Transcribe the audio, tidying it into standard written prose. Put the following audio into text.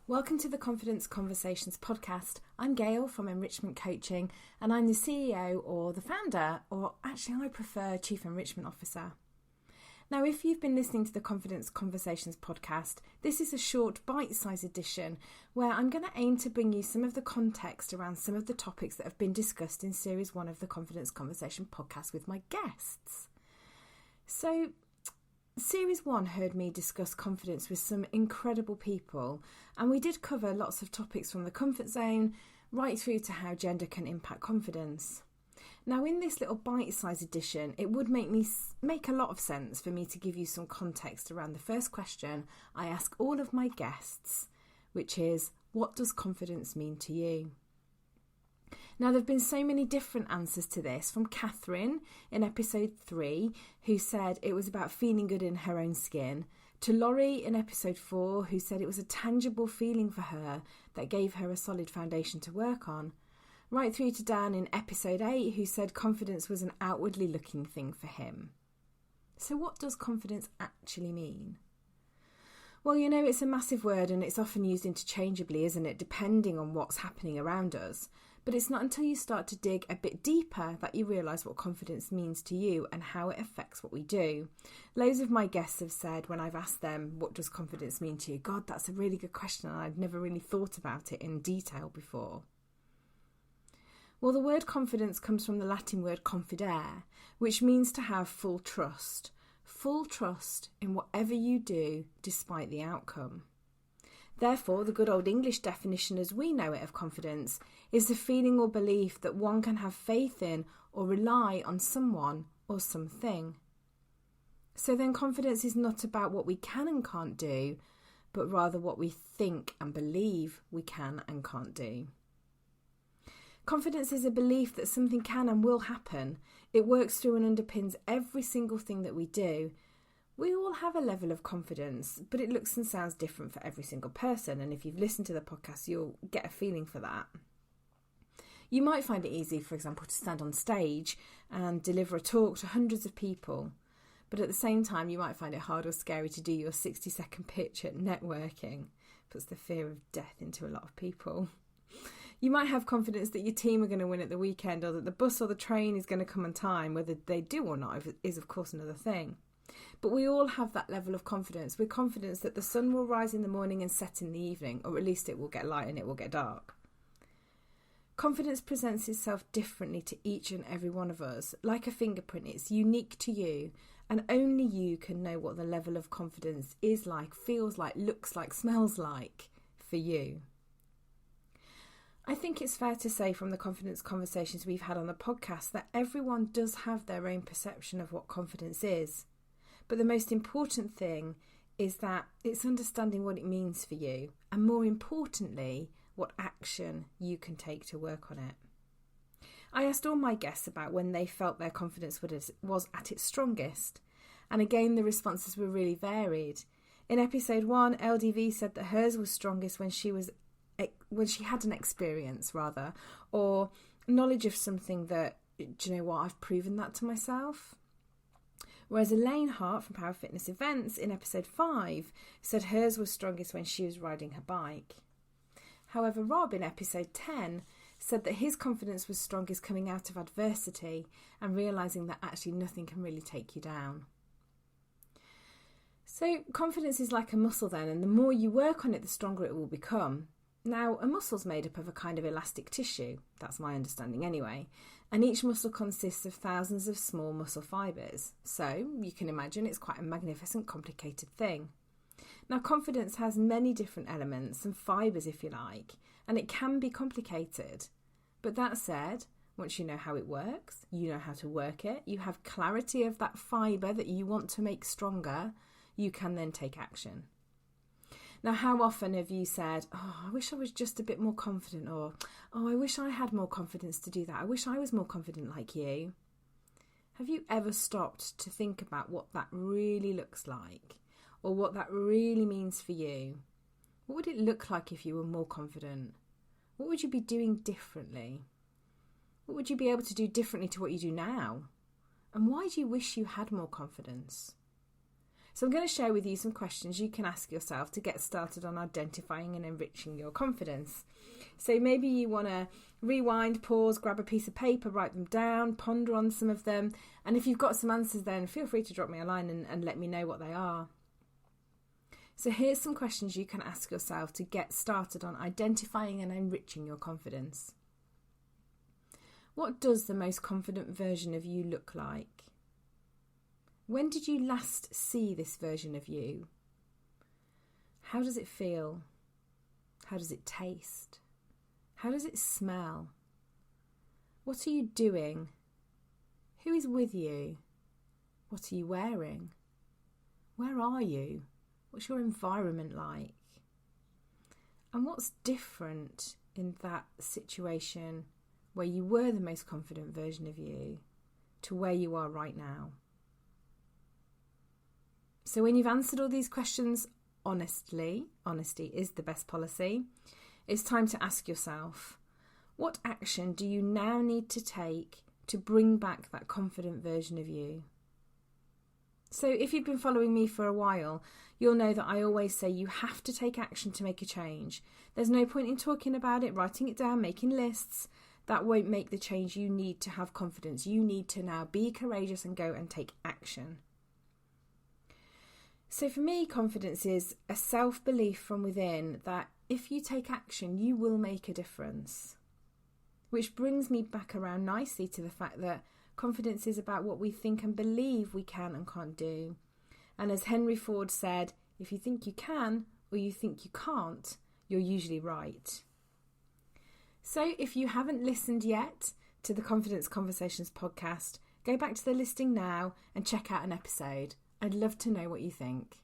Welcome to the Confidence Conversations podcast. I'm Gail from Enrichment Coaching and I'm the CEO or the founder, or actually I prefer Chief Enrichment Officer. Now, if you've been listening to the Confidence Conversations podcast, this is a short bite-sized edition where I'm going to aim to bring you some of the context around some of the topics that have been discussed in Series 1 of the Confidence Conversation podcast with my guests. So, Series 1 heard me discuss confidence with some incredible people, and we did cover lots of topics from the comfort zone right through to how gender can impact confidence. Now, in this little bite-sized edition, it would make a lot of sense for me to give you some context around the first question I ask all of my guests, which is, what does confidence mean to you? Now, there have been so many different answers to this, from Catherine in episode 3, who said it was about feeling good in her own skin, to Laurie in episode 4, who said it was a tangible feeling for her that gave her a solid foundation to work on, right through to Dan in episode 8, who said confidence was an outwardly looking thing for him. So what does confidence actually mean? Well, you know, it's a massive word and it's often used interchangeably, isn't it, depending on what's happening around us. But it's not until you start to dig a bit deeper that you realise what confidence means to you and how it affects what we do. Loads of my guests have said when I've asked them, what does confidence mean to you? God, that's a really good question and I've never really thought about it in detail before. Well, the word confidence comes from the Latin word confidere, which means to have full trust. Full trust in whatever you do, despite the outcome. Therefore, the good old English definition as we know it of confidence is the feeling or belief that one can have faith in or rely on someone or something. So then confidence is not about what we can and can't do, but rather what we think and believe we can and can't do. Confidence is a belief that something can and will happen. It works through and underpins every single thing that we do. We all have a level of confidence, but it looks and sounds different for every single person. And if you've listened to the podcast, you'll get a feeling for that. You might find it easy, for example, to stand on stage and deliver a talk to hundreds of people. But at the same time, you might find it hard or scary to do your 60-second pitch at networking. Puts the fear of death into a lot of people. You might have confidence that your team are going to win at the weekend, or that the bus or the train is going to come on time. Whether they do or not is, of course, another thing. But we all have that level of confidence. We're confident that the sun will rise in the morning and set in the evening, or at least it will get light and it will get dark. Confidence presents itself differently to each and every one of us. Like a fingerprint, it's unique to you, and only you can know what the level of confidence is like, feels like, looks like, smells like for you. I think it's fair to say from the confidence conversations we've had on the podcast that everyone does have their own perception of what confidence is. But the most important thing is that it's understanding what it means for you, and more importantly, what action you can take to work on it. I asked all my guests about when they felt their confidence was at its strongest, and again the responses were really varied. In episode 1, LDV said that hers was strongest when she had an experience, or knowledge of something that, do you know what, I've proven that to myself. Whereas Elaine Hart from Power Fitness Events in episode 5 said hers was strongest when she was riding her bike. However, Rob in episode 10 said that his confidence was strongest coming out of adversity and realising that actually nothing can really take you down. So confidence is like a muscle then, and the more you work on it, the stronger it will become. Now, a muscle's made up of a kind of elastic tissue, that's my understanding anyway, and each muscle consists of thousands of small muscle fibres. So, you can imagine it's quite a magnificent, complicated thing. Now, confidence has many different elements and fibres, if you like, and it can be complicated. But that said, once you know how it works, you know how to work it, you have clarity of that fibre that you want to make stronger, you can then take action. Now, how often have you said, I wish I was just a bit more confident, or, I wish I had more confidence to do that. I wish I was more confident like you. Have you ever stopped to think about what that really looks like, or what that really means for you? What would it look like if you were more confident? What would you be doing differently? What would you be able to do differently to what you do now? And why do you wish you had more confidence? So I'm going to share with you some questions you can ask yourself to get started on identifying and enriching your confidence. So maybe you want to rewind, pause, grab a piece of paper, write them down, ponder on some of them. And if you've got some answers, then feel free to drop me a line and let me know what they are. So here's some questions you can ask yourself to get started on identifying and enriching your confidence. What does the most confident version of you look like? When did you last see this version of you? How does it feel? How does it taste? How does it smell? What are you doing? Who is with you? What are you wearing? Where are you? What's your environment like? And what's different in that situation where you were the most confident version of you to where you are right now? So when you've answered all these questions honestly, honesty is the best policy, it's time to ask yourself, what action do you now need to take to bring back that confident version of you? So if you've been following me for a while, you'll know that I always say you have to take action to make a change. There's no point in talking about it, writing it down, making lists. That won't make the change you need to have confidence. You need to now be courageous and go and take action. So for me, confidence is a self-belief from within that if you take action, you will make a difference. Which brings me back around nicely to the fact that confidence is about what we think and believe we can and can't do. And as Henry Ford said, if you think you can or you think you can't, you're usually right. So if you haven't listened yet to the Confidence Conversations podcast, go back to the listing now and check out an episode. I'd love to know what you think.